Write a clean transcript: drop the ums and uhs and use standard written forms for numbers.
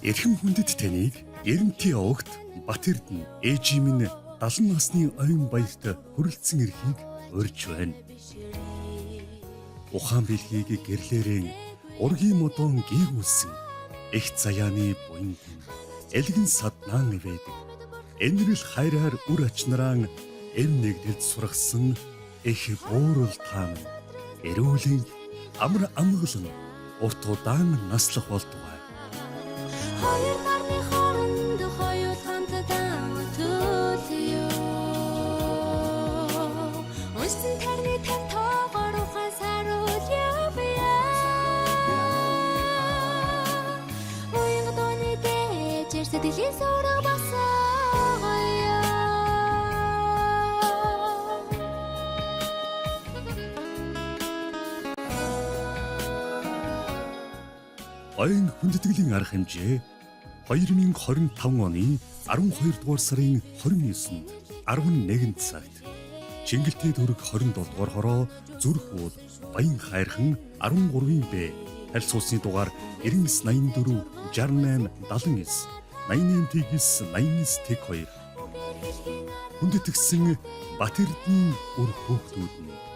Эрхэм хүндэт таныг Эренти огт Батэрдэн ээжийн минь 70 насны оюун баярт хүрэлцэн ирэхийг урьж байна. Ухаан бэлхийг гэрлээрэн ургийн модон гийгүүлсэн их заяаны буян элгэн саднаан ивэдэг. Энэрл хайраар үр ачнараан эв нэгдэлд сургасан их буурал таам эрүүлэн амар амгалан урт удаан наслах болтугай. Хоёр нарны хооронд хоёуланд даатуулъё. Уншсан тарны тав тоогоор ухаан саруулъя. Уян дооны дээжээр сэтгэлийн сөрөг басаагаё. Оюун хүндэтгэлийн арга хэмжээ 2025 оны 12 дугаар сарын 29-нд 11 цагт Чингэлтэй төрөг 27 дугаар хороо зүрх уул Баян хайрхан 13-ийн Б аль суусны дугаар 9984 68 79 88 89 2 хүндэтгсэн Батэрдэн үр хүүхдүүд нь